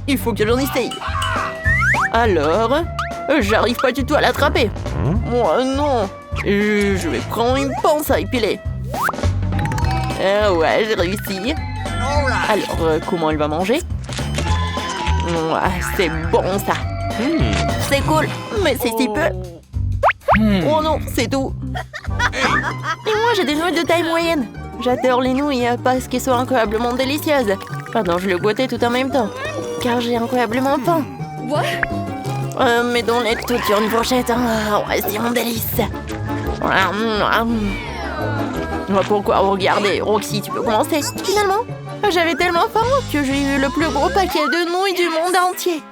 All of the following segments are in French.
il faut que j'en essaye. Alors, j'arrive pas du tout à l'attraper. Moi, non. Je vais prendre une pince à épiler. Ouais, j'ai réussi. Alors, comment elle va manger? Ouais, c'est bon ça. C'est cool, mais c'est si peu. Oh non, c'est tout. Et moi, j'ai des nouilles de taille moyenne. J'adore les nouilles parce qu'elles sont incroyablement délicieuses. Pardon, je le goûtais tout en même temps. Car j'ai incroyablement faim. Mais dans les tout sur une fourchette. Ouais, c'est mon délice. Pourquoi regarder? Roxy, tu peux commencer. Finalement, j'avais tellement faim que j'ai eu le plus gros paquet de nouilles du monde entier.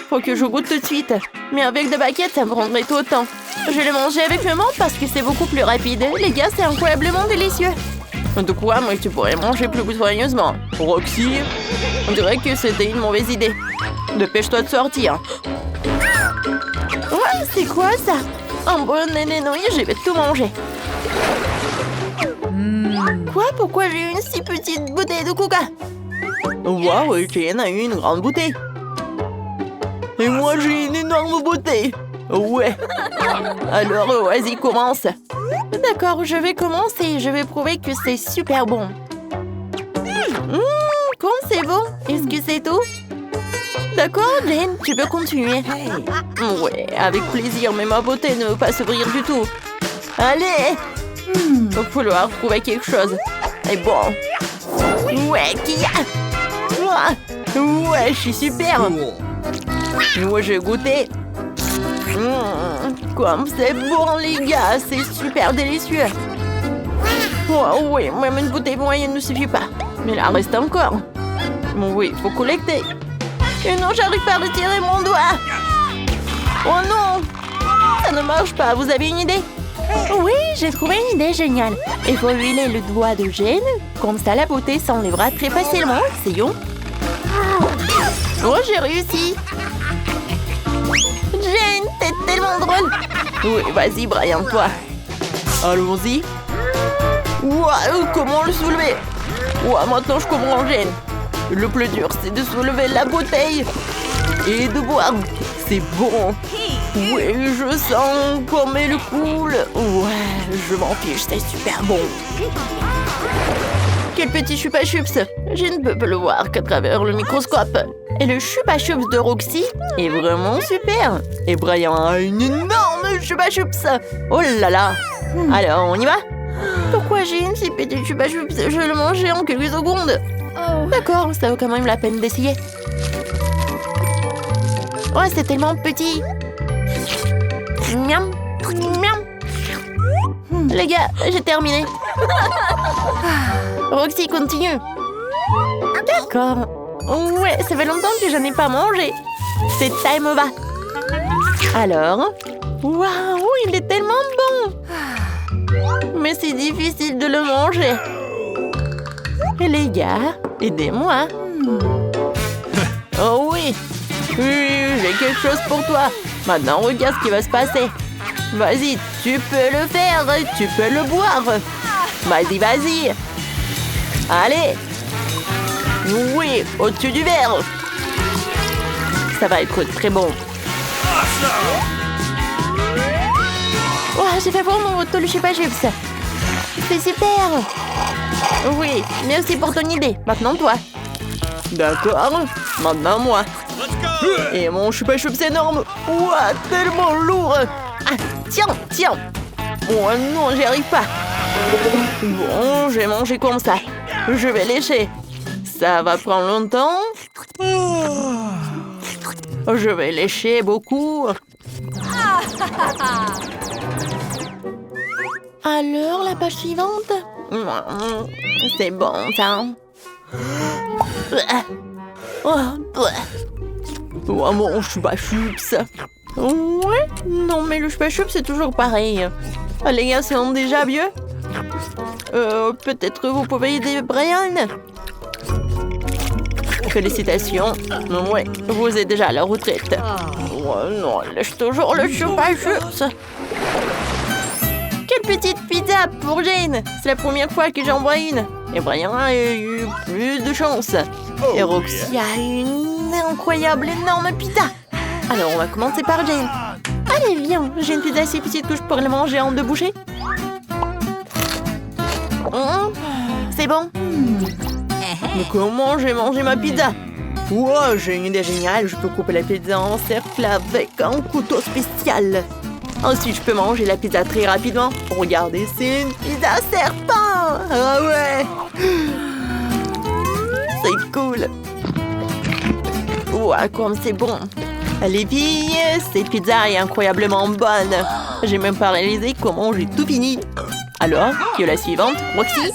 Faut que je goûte tout de suite. Mais avec 2 baguettes, ça me prendrait tout autant. Je l'ai mangé avec maman parce que c'est beaucoup plus rapide. Les gars, c'est incroyablement délicieux. De quoi, moi, tu pourrais manger plus soigneusement. Roxy, on dirait que c'était une mauvaise idée. Dépêche-toi de sortir. Ouais, c'est quoi ça? Un bon des nouilles, je vais tout manger. Quoi? Pourquoi j'ai une si petite bouteille de coca? Waouh, Jane a eu une grande bouteille. Et moi, j'ai une énorme bouteille. Ouais. Alors, vas-y, commence. D'accord, je vais commencer. Je vais prouver que c'est super bon. Comme c'est bon. Est-ce que c'est tout? D'accord, Jane, tu peux continuer. Ouais, avec plaisir, mais ma beauté ne veut pas s'ouvrir du tout. Allez! Il va falloir trouver quelque chose. Et bon. Ouais, qui a? Ouais, je suis super. Moi, je vais goûter. Comme c'est bon, les gars. C'est super délicieux. Oh, oui, même une bouteille moyenne ne suffit pas. Mais là, reste encore. Oui, il faut collecter. Et non, j'arrive pas à retirer mon doigt. Oh non! Ça ne marche pas. Vous avez une idée? Oui, j'ai trouvé une idée géniale. Il faut huiler le doigt de Jane. Comme ça, la beauté s'enlèvera très facilement. Essayons. Oh, j'ai réussi. Jane, t'es tellement drôle. Oui, vas-y, Brian, toi. Allons-y. Waouh, comment le soulever? Ouah, maintenant je comprends, Jane. Le plus dur, c'est de soulever la bouteille et de boire. C'est bon. Oui, je sens comme elle coule. Ouais, je m'en fiche, c'est super bon. Quel petit chupa-chups. Je ne peux le voir qu'à travers le microscope. Et le chupa-chups de Roxy est vraiment super. Et Brian a une énorme chupa-chups. Oh là là. Alors, on y va? Pourquoi j'ai une si petite chupa-chups? Je vais le manger en quelques secondes. D'accord, ça vaut quand même la peine d'essayer. Oh, c'est tellement petit. Miam, miam. Les gars, j'ai terminé. Roxy, continue. D'accord. Ouais, ça fait longtemps que je n'ai pas mangé. C'est time va. Alors? Waouh, il est tellement bon. Mais c'est difficile de le manger. Les gars, aidez-moi. Oh oui. Oui, j'ai quelque chose pour toi. Maintenant, regarde ce qui va se passer. Vas-y, tu peux le faire. Tu peux le boire. Vas-y, vas-y. Allez. Oui, au-dessus du verre. Ça va être très bon. Oh, j'ai fait pour mon auto le chupa-chups. C'est super. Oui, merci pour ton idée. Maintenant, toi. D'accord. Maintenant, moi. Et mon chupa-chups énorme. Ouah, tellement lourd. Ah, tiens, tiens. Oh non, j'y arrive pas. Bon, je vais manger comme ça. Je vais lécher. Ça va prendre longtemps. Je vais lécher beaucoup. Alors, la page suivante? C'est bon, ça. Oh, mon chupa-chups. Ouais? Non, mais le chupa-chups, c'est toujours pareil. Ah, les gars, c'est déjà vieux? Peut-être vous pouvez aider Brian? Félicitations. Ouais, vous êtes déjà à la retraite. Ouais, non, lâche toujours le chupa-chups. Quelle petite pizza pour Jane. C'est la première fois que j'en vois une. Et Brian a eu plus de chance. Et Roxy a une incroyable, énorme pizza. Alors, on va commencer par Jane. Allez, viens, j'ai une pizza assez petite que je pourrais la manger en 2 bouchées. C'est bon. Mais comment j'ai mangé ma pizza? Wow, j'ai une idée géniale. Je peux couper la pizza en cercle avec un couteau spécial. Ensuite, je peux manger la pizza très rapidement. Regardez, c'est une pizza serpent. Ah ouais. C'est cool. Ouah, comme c'est bon. Les filles, cette pizza est incroyablement bonne. J'ai même pas réalisé comment j'ai tout fini. Alors, qui est la suivante? Roxy?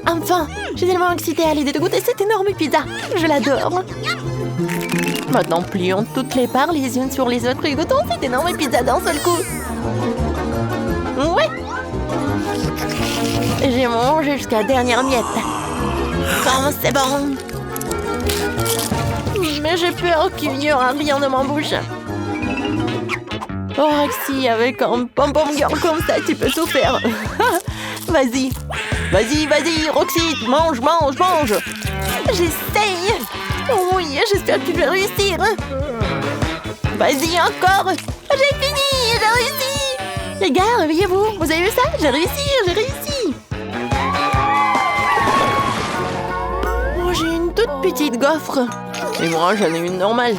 Enfin, j'ai tellement excitée à l'idée de goûter cette énorme pizza. Je l'adore. Maintenant, plions toutes les parts les unes sur les autres et goûtons cette énorme pizza d'un seul coup. Ouais. J'ai mangé jusqu'à la dernière miette. Comme c'est bon. Mais j'ai peur qu'il n'y aura rien dans ma bouche. Oh, Roxy, avec un pom-pom girl comme ça, tu peux tout faire. Vas-y. Vas-y, Roxy, mange. J'essaye. Oui, j'espère que tu vas réussir. Vas-y, encore. J'ai fini, j'ai réussi. Les gars, réveillez-vous. Vous avez vu ça? J'ai réussi. Oh, j'ai une toute petite gaufre. Et moi, j'en ai une normale.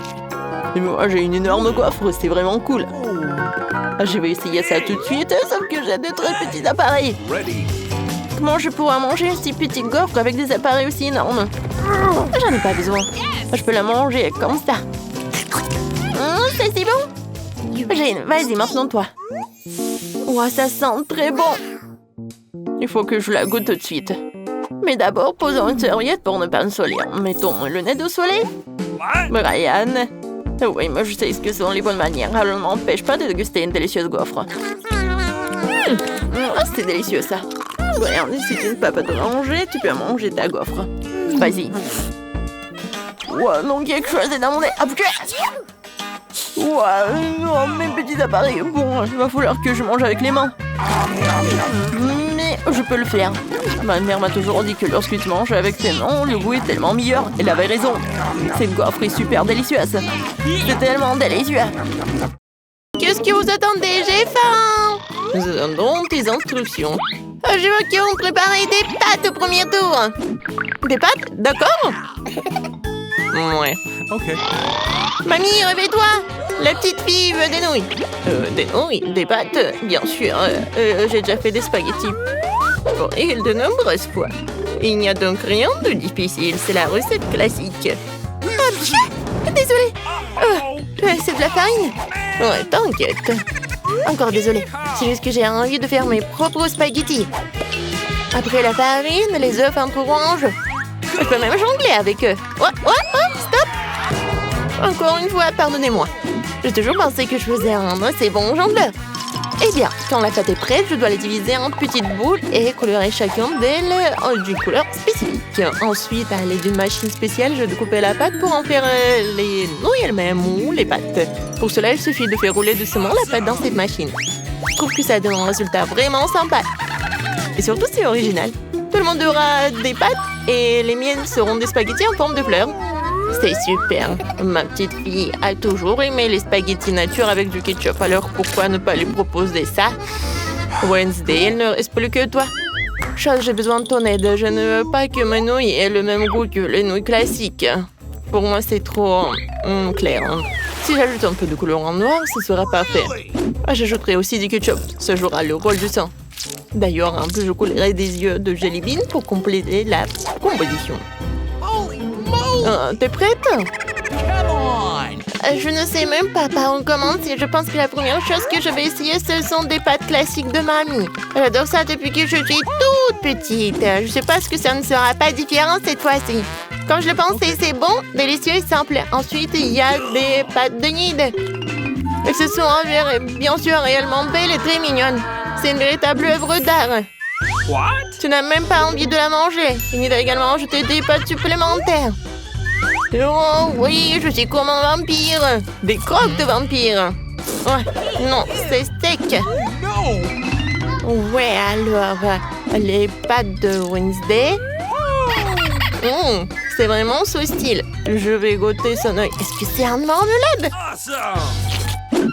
Et moi, j'ai une énorme gaufre. C'est vraiment cool. Je vais essayer ça tout de suite, sauf que j'ai de très petits appareils. Comment je pourrais manger une si petite gaufre avec des appareils aussi énormes? J'en ai pas besoin. Je peux la manger comme ça. Ça c'est bon. Jane, vas-y, maintenant toi. Ouah, ça sent très bon. Il faut que je la goûte tout de suite. Mais d'abord, posons une serviette pour ne pas me solir. Mettons le nez au soleil. Brian. Oui, mais je sais ce que sont les bonnes manières. Alors ne m'empêche pas de déguster une délicieuse gaufre. C'est délicieux ça. Regarde, si tu ne peux pas te manger, tu peux manger ta gaufre. Vas-y. Ouah, non, quelque chose est dans mon nez. Ouah, non, mes petits appareils. Bon, il va falloir que je mange avec les mains. Mais je peux le faire. Ma mère m'a toujours dit que lorsque tu manges avec tes mains, le goût est tellement meilleur. Elle avait raison. Cette gaufre est super délicieuse. C'est tellement délicieux. Qu'est-ce que vous attendez? J'ai faim. Nous attendons tes instructions. Je vois qu'ils ont préparé des pâtes au premier tour. Des pâtes? D'accord. Ouais. Ok. Mamie, réveille-toi. La petite fille veut des nouilles. Des nouilles? Des pâtes? Bien sûr. J'ai déjà fait des spaghettis. Pour elle de nombreuses fois. Il n'y a donc rien de difficile. C'est la recette classique. Désolée. C'est de la farine? Ouais, t'inquiète. Encore désolée. C'est juste que j'ai envie de faire mes propres spaghettis. Après la farine, les œufs entreront en jeu. Je peux même jongler avec eux. Oh, stop! Encore une fois, pardonnez-moi. J'ai toujours pensé que je faisais un assez bon jongleur. Eh bien, quand la pâte est prête, je dois la diviser en petites boules et colorer chacune d'elles d'une couleur spécifique. Ensuite, à l'aide d'une machine spéciale, je découpe la pâte pour en faire les nouilles elles-mêmes ou les pâtes. Pour cela, il suffit de faire rouler doucement la pâte dans cette machine. Je trouve que ça donne un résultat vraiment sympa. Et surtout, c'est original. Tout le monde aura des pâtes et les miennes seront des spaghettis en forme de fleurs. C'est super. Ma petite fille a toujours aimé les spaghettis nature avec du ketchup. Alors pourquoi ne pas lui proposer ça? Wednesday, il ne reste plus que toi. Charles, j'ai besoin de ton aide. Je ne veux pas que mes nouilles aient le même goût que les nouilles classiques. Pour moi, c'est trop clair. Si j'ajoute un peu de colorant noir, ce sera parfait. J'ajouterai aussi du ketchup. Ça jouera le rôle du sang. D'ailleurs, un peu je coulerai des yeux de jelly bean pour compléter la composition. T'es prête? Je ne sais même pas par où commencer. Je pense que la première chose que je vais essayer, ce sont des pâtes classiques de mamie. J'adore ça depuis que je suis toute petite. Je sais pas ce que ça ne sera pas différent cette fois-ci. Quand je le pense, c'est bon, délicieux et simple. Ensuite, il y a des pâtes de Nid. Elles se sont avérées, bien sûr, réellement belles et très mignonnes. C'est une véritable œuvre d'art. Tu n'as même pas envie de la manger. Il va également ajouter des pâtes supplémentaires. Oh oui, je suis comme un vampire. Des croques de vampire. Ouais, non, c'est sec. Ouais, alors, les pâtes de Wednesday. C'est vraiment ce style. Je vais goûter son œil. Est-ce que c'est un marmelade?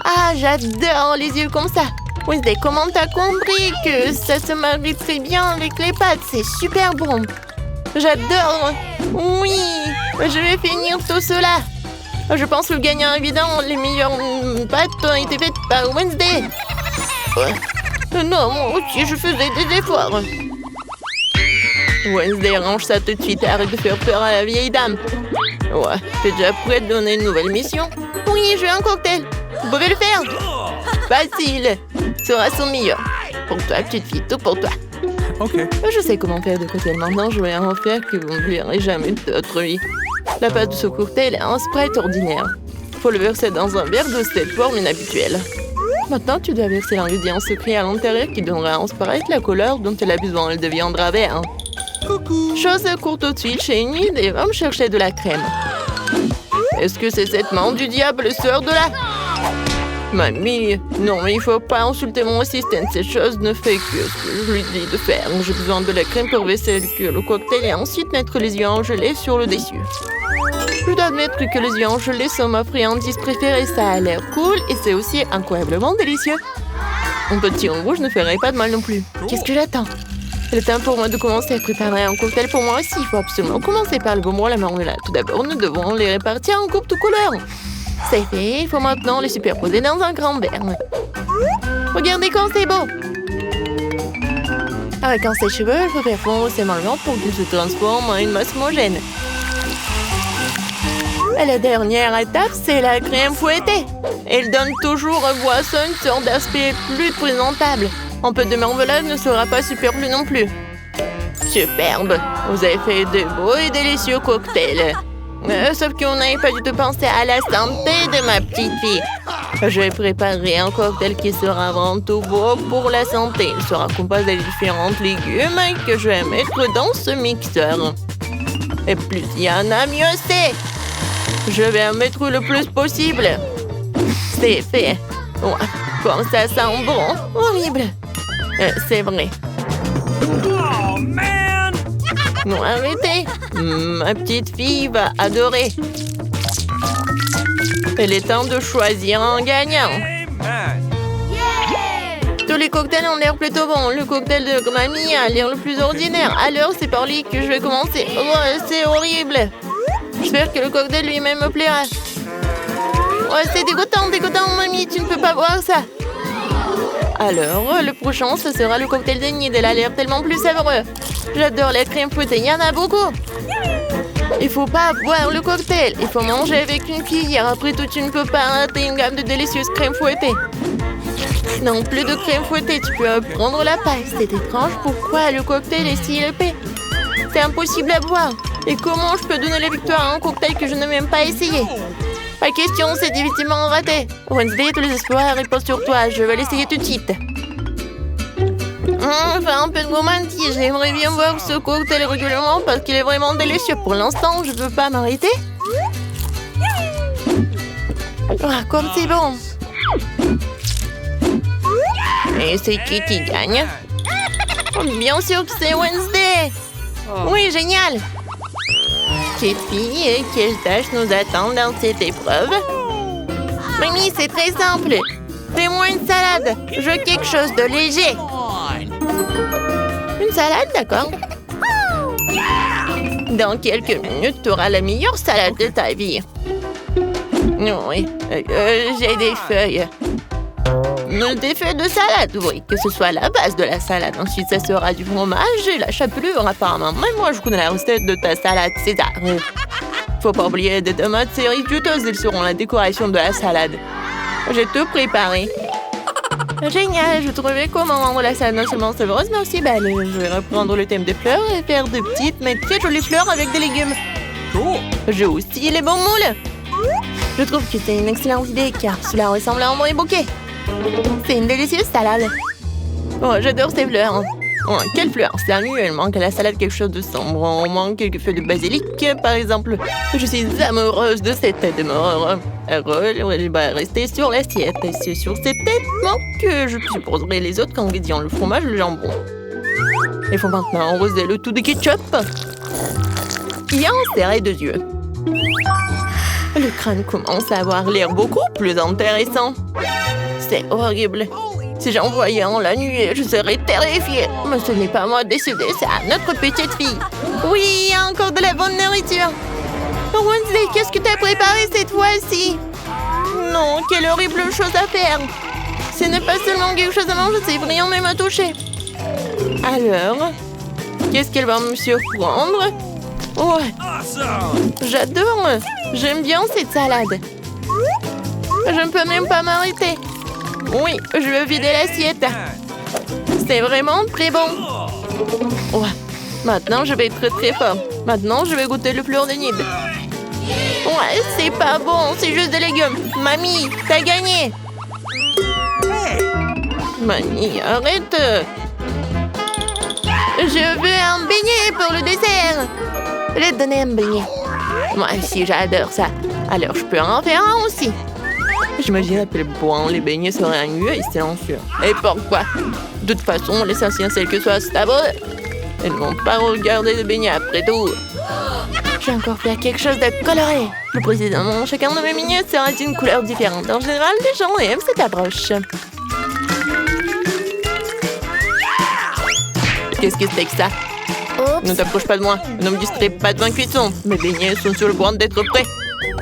Ah, j'adore les yeux comme ça. Wednesday, comment t'as compris que ça se marie très bien avec les pâtes? C'est super bon. J'adore. Oui, je vais finir tout cela. Je pense que le gagnant évident, les meilleures pâtes ont été faites par Wednesday. Non, moi aussi, je faisais des efforts. Wednesday, range ça tout de suite. Arrête de faire peur à la vieille dame. Ouais, t'es déjà prêt à te donner une nouvelle mission? Oui, je veux un cocktail. Vous pouvez le faire? Facile. Sera son meilleur. Pour toi, petite fille, tout pour toi. Ok. Je sais comment faire des cocktails maintenant. Je vais en faire que vous ne verrez jamais de votre vie. La base de ce cocktail est un Sprite ordinaire. Faut le verser dans un verre de cette forme inhabituelle. Maintenant, tu dois verser l'ingrédient secret à l'intérieur qui donnera à un Sprite la couleur dont elle a besoin. Elle deviendra vert. Coucou. Chose court tout de suite chez Enid et va me chercher de la crème. Est-ce que c'est cette main du diable sort de là? Mamie, non, mais il faut pas insulter mon assistant. Cette chose ne fait que ce que je lui dis de faire. J'ai besoin de la crème pour verser le cocktail et ensuite mettre les yeux en gelée sur le dessus. Je dois admettre que les yeux en gelée sont ma friandise préférée. Ça a l'air cool et c'est aussi incroyablement délicieux. Un petit en rouge ne ferait pas de mal non plus. Qu'est-ce que j'attends? C'est le temps pour moi de commencer à préparer un cocktail pour moi aussi. Il faut absolument commencer par le bonbon à la marmelade. Tout d'abord, nous devons les répartir en coupes de couleur. C'est fait, il faut maintenant les superposer dans un grand verre. Regardez comme c'est beau! Avec un sèche-cheveux, il faut faire fondre ces marmelades pour qu'ils se transforment en une masse homogène. Et la dernière étape, c'est la crème fouettée. Elle donne toujours aux boissons une sorte d'aspect plus présentable. Un peu de marmelade ne sera pas superflu non plus. Superbe! Vous avez fait de beaux et délicieux cocktails. Sauf qu'on n'avait pas du tout pensé à la santé de ma petite fille. Je vais préparer un cocktail qui sera avant tout beau pour la santé. Il sera composé de différents légumes que je vais mettre dans ce mixeur. Et plus il y en a, mieux c'est. Je vais en mettre le plus possible. C'est fait. Ouais, comme ça sent bon. Horrible. C'est vrai. Oh, man! Non, arrêtez. Ma petite fille va adorer. Il est temps de choisir un gagnant. Amen. Tous les cocktails ont l'air plutôt bons. Le cocktail de mamie a l'air le plus ordinaire. Alors, c'est par lui que je vais commencer. Oh, c'est horrible. J'espère que le cocktail lui-même me plaira. Oh, c'est dégoûtant, mamie. Tu ne peux pas boire ça. Alors, le prochain, ce sera le cocktail d'Enid. Elle a l'air tellement plus savoureux. J'adore la crème fouettée. Il y en a beaucoup. Il faut pas boire le cocktail. Il faut manger avec une cuillère. Après tout, tu ne peux pas rater une gamme de délicieuses crèmes fouettées. Non, plus de crème fouettée. Tu peux prendre la paille. C'est étrange. Pourquoi le cocktail est si épais? C'est impossible à boire. Et comment je peux donner la victoire à un cocktail que je n'ai même pas essayé? Pas question, c'est difficilement raté. Wednesday, tous les espoirs reposent sur toi. Je vais l'essayer tout de suite. Enfin, un peu de gourmandise. J'aimerais bien boire ce cocktail régulièrement parce qu'il est vraiment délicieux. Pour l'instant, je ne peux pas m'arrêter. Ah, comme c'est bon. Et c'est qui gagne? Bien sûr que c'est Wednesday. Oui, génial. Quelle fille et quelle tâche nous attendent dans cette épreuve? Mamie, c'est très simple. Fais-moi une salade. Je veux quelque chose de léger. Une salade, d'accord. Dans quelques minutes, tu auras la meilleure salade de ta vie. Oui, j'ai des feuilles. Des feuilles de salade, oui, que ce soit la base de la salade. Ensuite, ça sera du fromage et la chapelure, apparemment. Mais moi, je connais la recette de ta salade César. Faut pas oublier des tomates cerises juteuses, elles seront la décoration de la salade. J'ai tout préparé. Génial, je trouvais comment rendre la salade non seulement savoureuse, mais aussi belle. Je vais reprendre le thème des fleurs et faire de petites, mais très jolies fleurs avec des légumes. Cool. J'ai aussi les bons moules. Je trouve que c'est une excellente idée, car cela ressemble à un vrai bouquet. C'est une délicieuse salade. Oh, j'adore ces fleurs. Oh, quelle fleur? Samuel, manque à la salade quelque chose de sombre. On manque quelques feuilles de basilic, par exemple. Je suis amoureuse de cette tête de mort. Elle va rester sur l'assiette. Et c'est sur cette tête que je supposerai les autres ingrédients, le fromage et le jambon. Il faut maintenant arroser le tout de ketchup. et un serré de yeux. Le crâne commence à avoir l'air beaucoup plus intéressant. C'est horrible. Si j'en voyais un la nuit, je serais terrifiée. Mais ce n'est pas moi de décider, c'est à notre petite fille. Oui, encore de la bonne nourriture. Wednesday, qu'est-ce que tu as préparé cette fois-ci? Non, quelle horrible chose à faire. Ce n'est pas seulement quelque chose à manger, c'est brillant même à toucher. Alors, qu'est-ce qu'elle va me surprendre? Ouais, Awesome. j'adore. J'aime bien cette salade. Je ne peux même pas m'arrêter. Oui, je veux vider l'assiette. C'est vraiment très bon. Ouais, maintenant je vais être très fort. Maintenant, je vais goûter le fleur de nid. Ouais, c'est pas bon, c'est juste des légumes. Mamie, t'as gagné. Mamie, arrête. Je veux un beignet pour le dessert. Je vais te donner un beignet. Moi aussi, j'adore ça. Alors, je peux en faire un aussi. J'imagine à quel point les beignets seraient ennuyeux et silencieux. Et pourquoi? De toute façon, les essentiels que soit stable, elles ne vont pas regarder les beignets après tout. J'ai encore fait quelque chose de coloré. Plus précisément, chacun de mes beignets sera d'une couleur différente. En général, les gens aiment cette approche. Qu'est-ce que c'est que ça? Ne t'approche pas de moi. Ne me distrais pas de ma cuisson. Mes beignets sont sur le point d'être prêts.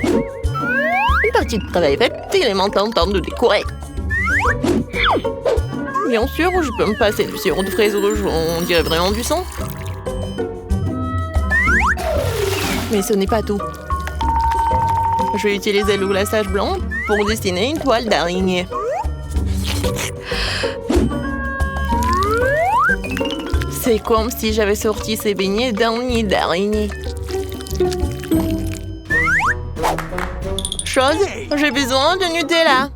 Une partie de travail faite, il est maintenant temps de décorer. Bien sûr, je peux me passer du sirop de fraise rouge, on dirait vraiment du sang. Mais ce n'est pas tout. Je vais utiliser le glaçage blanc pour dessiner une toile d'araignée. C'est comme si j'avais sorti ces beignets d'un nid d'araignée. Chose, j'ai besoin de Nutella.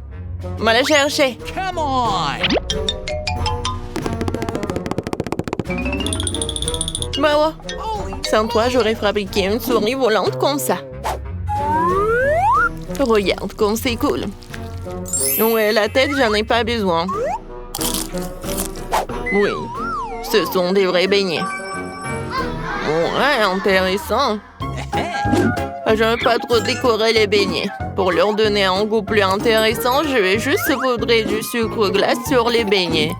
Va la chercher. Come on. Bah ouais. Sans toi, j'aurais fabriqué une souris volante comme ça. Regarde comme c'est cool. Ouais, la tête, j'en ai pas besoin. Oui, ce sont des vrais beignets. Ouais, intéressant. J'aime pas trop décorer les beignets. Pour leur donner un goût plus intéressant, je vais juste saupoudrer du sucre glace sur les beignets.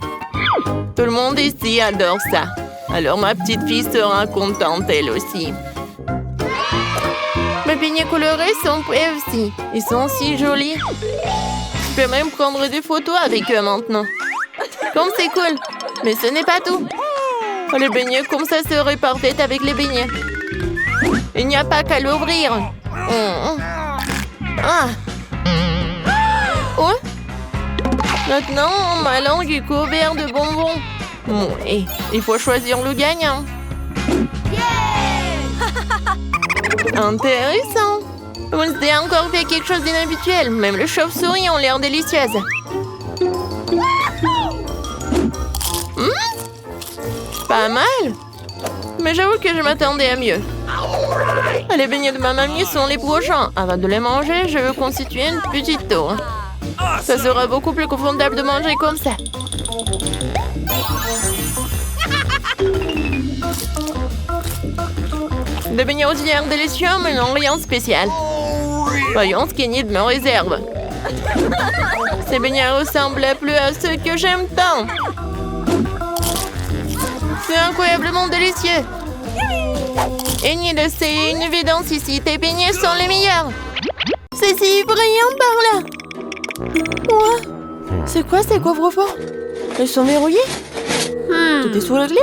Tout le monde ici adore ça. Alors ma petite fille sera contente elle aussi. Mes beignets colorés sont prêts aussi. Ils sont si jolis. Je peux même prendre des photos avec eux maintenant. Comme c'est cool. Mais ce n'est pas tout. Les beignets comme ça seraient parfaits avec les beignets. Il n'y a pas qu'à l'ouvrir. Ah. Oh. Maintenant, ma langue est couverte de bonbons. Oui, il faut choisir le gagnant. Intéressant. Wednesday a encore fait quelque chose d'inhabituel. Même les chauves-souris ont l'air délicieuses. Pas mal. Mais j'avoue que je m'attendais à mieux. Les beignets de ma mamie sont les prochains. Avant de les manger, je veux constituer une petite tour. Ça sera beaucoup plus confortable de manger comme ça. Des beignets ordinaires délicieux, mais non rien de spécial. Voyons ce qu'Enid me réserve. Ces beignets ressemblent plus à ceux que j'aime tant. C'est incroyablement délicieux. Enid, c'est une évidence ici. Tes beignets sont les meilleurs. C'est si brillant par là. Ouais. C'est quoi ces coffres-forts? Ils sont verrouillés? Tout est sous la clé?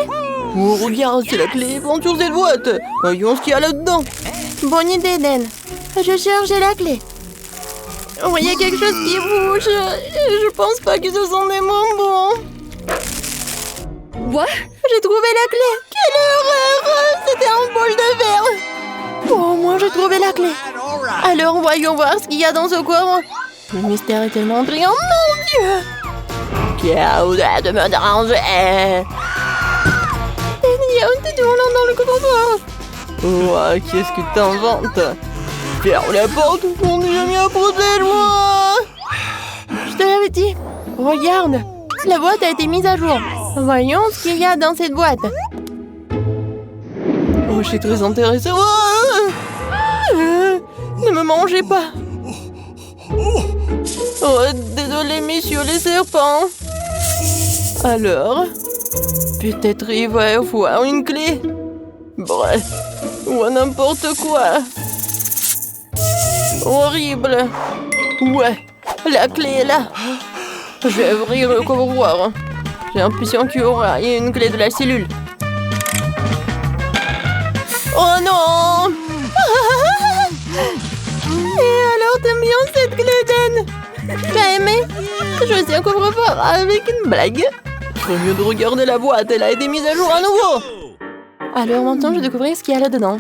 Oh, regarde, c'est la clé pour sur cette boîte. Voyons ce qu'il y a là-dedans. Bonne idée, Dan. Je cherche la clé. Oh, il y a quelque chose qui bouge. Je pense pas que ce sont des bonbons. What? J'ai trouvé la clé. Quelle horreur! C'était un bol de verre. Oh, moi j'ai trouvé la clé. Alors voyons voir ce qu'il y a dans ce coffre. Le mystère est tellement brillant, mon Dieu! Qui a osé de me déranger? Il y a un volant dans le coffre. Oh, qu'est-ce que t'inventes? Ferme la porte, on n'est jamais à côté de moi. Je te l'avais dit. Regarde, la boîte a été mise à jour. Voyons ce qu'il y a dans cette boîte. Oh, je suis très intéressée. Oh, Ne me mangez pas. Oh, désolé, messieurs les serpents. Alors, peut-être il va y avoir une clé. Bref, ou n'importe quoi. Horrible. Ouais, la clé est là. Je vais ouvrir le coffre-fort. J'ai l'impression qu'il y aura une clé de la cellule. Oh non! Et alors, t'aimes bien cette clé, Dan? T'as aimé? Je suis un coffre-fort avec une blague. Au mieux de regarder la boîte, elle a été mise à jour à nouveau. Alors maintenant, je vais découvrir ce qu'il y a là-dedans.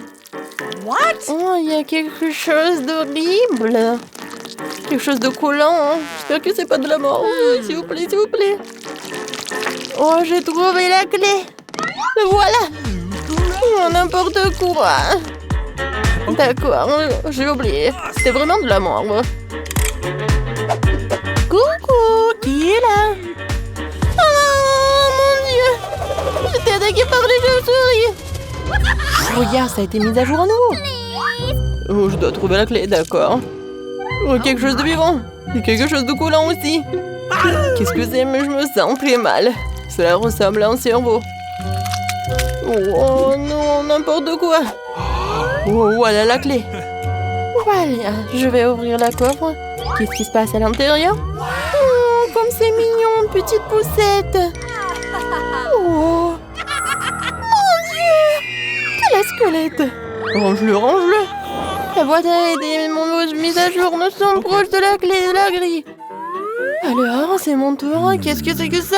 What? Oh, il y a quelque chose d'horrible. Quelque chose de collant. Hein. J'espère que c'est pas de la mort. Oh, s'il vous plaît, s'il vous plaît. Oh, j'ai trouvé la clé. Le voilà. Oh, n'importe quoi. D'accord, j'ai oublié. C'était vraiment de la mort. Coucou, qui est là? Oh mon Dieu! J'étais attaquée par les chauves-souris. Regarde, ça a été mis à jour à nouveau. Oh, je dois trouver la clé, d'accord. Oh, quelque chose de vivant. Et quelque chose de collant aussi. Qu'est-ce que c'est? Mais je me sens très mal. Cela ressemble à un cerveau. Oh non, n'importe quoi. Oh, voilà la clé. Voilà, je vais ouvrir la coffre. Qu'est-ce qui se passe à l'intérieur? Oh, comme c'est mignon, petite poussette. Oh, mon Dieu, quel squelette. Range-le, range-le. La boîte a été mise à jour. Nous sommes proches de la clé de la grille. Alors, c'est mon tour. Qu'est-ce que c'est que ça?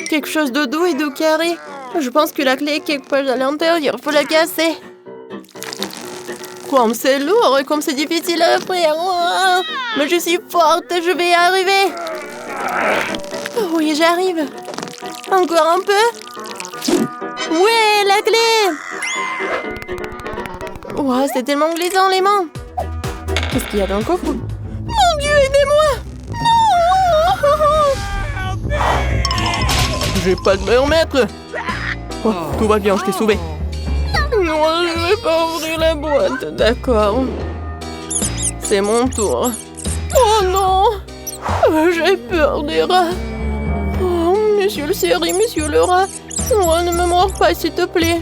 Quelque chose de doux et de carré. Je pense que la clé est quelque part à l'intérieur. Faut la casser. Comme c'est lourd et comme c'est difficile à ouvrir. Oh, mais je suis forte, je vais y arriver. Oh, oui, j'arrive. Encore un peu. Ouais, la clé. Oh, c'est tellement glissant les mains. Qu'est-ce qu'il y a dans le coffre? Mon Dieu, aidez-moi. Oh. J'ai pas de me remettre. Oh, tout va bien, je t'ai sauvé. Non, je vais pas ouvrir la boîte, d'accord. C'est mon tour. Oh non! J'ai peur des rats. Oh, monsieur le série, monsieur le rat. Oh, ne me mords pas, s'il te plaît.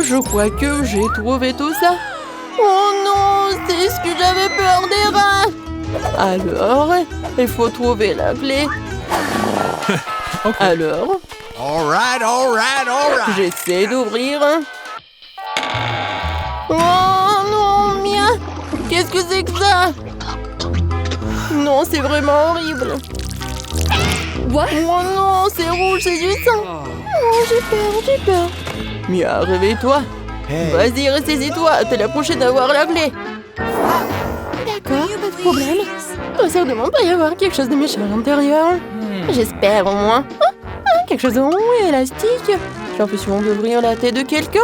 Je crois que j'ai trouvé tout ça. Oh non, c'est ce que j'avais peur des rats. Alors, il faut trouver la clé. Okay. Alors, All right. j'essaie d'ouvrir. Oh non, Mia! Qu'est-ce que c'est que ça? Non, c'est vraiment horrible. What? Oh non, c'est rouge, c'est du sang. Oh, j'ai peur. Mia, réveille-toi. Hey. Vas-y, ressaisis-toi. T'es la prochaine à avoir la clé. D'accord, pas de problème. Certainement pas y avoir quelque chose de méchant à l'intérieur. J'espère au moins. Quelque chose de rond et élastique. J'ai l'impression d'ouvrir la tête de quelqu'un.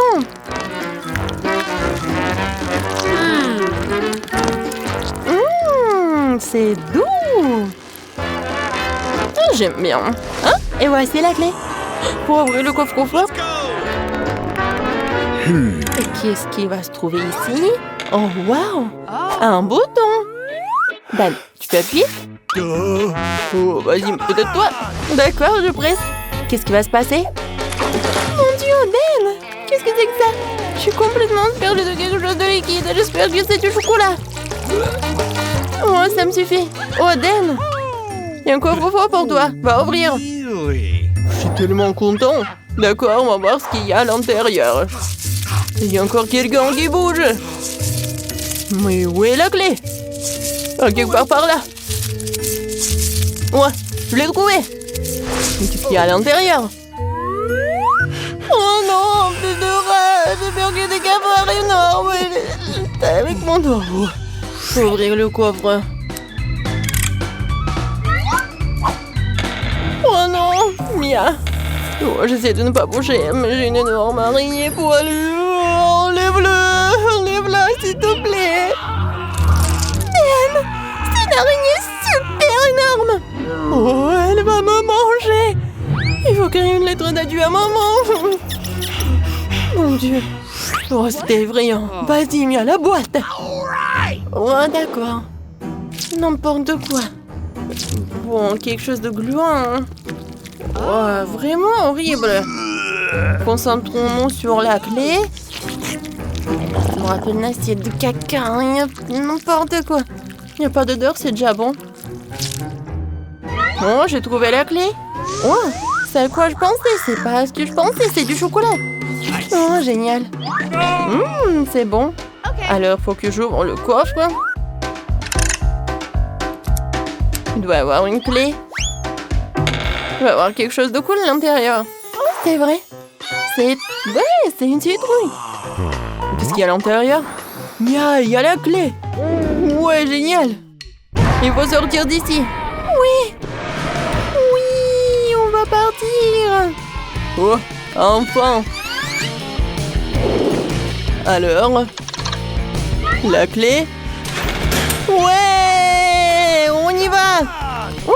C'est doux. J'aime bien. Hein? Et voici la clé. Pour ouvrir le coffre-fort. Qu'est-ce qui va se trouver ici? Oh, waouh! Un bouton. Dan, tu peux appuyer? Oh, vas-y, peut-être toi. D'accord, je presse. Qu'est-ce qui va se passer? Mon Dieu, Dan! Qu'est-ce que c'est que ça? Je suis complètement perdue de quelque chose de liquide. J'espère que c'est du chocolat. Oh, ça me suffit. Oh, Dan! Il y a un coffre-fort pour toi. Va ouvrir. Really? Je suis tellement content. D'accord, on va voir ce qu'il y a à l'intérieur. Il y a encore quelqu'un qui bouge. Mais où est la clé? Ah, quelque part par là. Ouais, je l'ai trouvé. Mais qu'est-ce qu'il y a à l'intérieur? Oh non, plus de rats. J'ai peur qu'il y ait des cafards énormes. Avec mon dos. Faut ouvrir le coffre. Oh non, Mia. Oh, j'essaie de ne pas bouger, mais j'ai une énorme araignée poilue. Oh, enlève-la, s'il te plaît. Dan, c'est une araignée super énorme. Oh, elle va me manger. Il faut créer une lettre d'adieu à maman. Mon Dieu. Oh, c'était effrayant. Vas-y, mets à la boîte. Oh, d'accord. N'importe quoi. Bon, quelque chose de gluant. Oh, vraiment horrible. Concentrons-nous sur la clé. Je me rappelle une assiette de caca. Hein, n'importe quoi. Il n'y a pas d'odeur, c'est déjà bon. Oh, j'ai trouvé la clé. Oh, c'est à quoi je pensais. C'est pas ce que je pensais, c'est du chocolat. Oh, génial. C'est bon. Alors, faut que j'ouvre le coffre. Il doit y avoir une clé. Il doit y avoir quelque chose de cool à l'intérieur. Oh, c'est vrai. C'est une citrouille. Qu'est-ce qu'il y a à l'intérieur? Il y a la clé. Ouais, génial. Il faut sortir d'ici. Oui, on va partir. Oh, enfin. Alors, la clé. Ouais,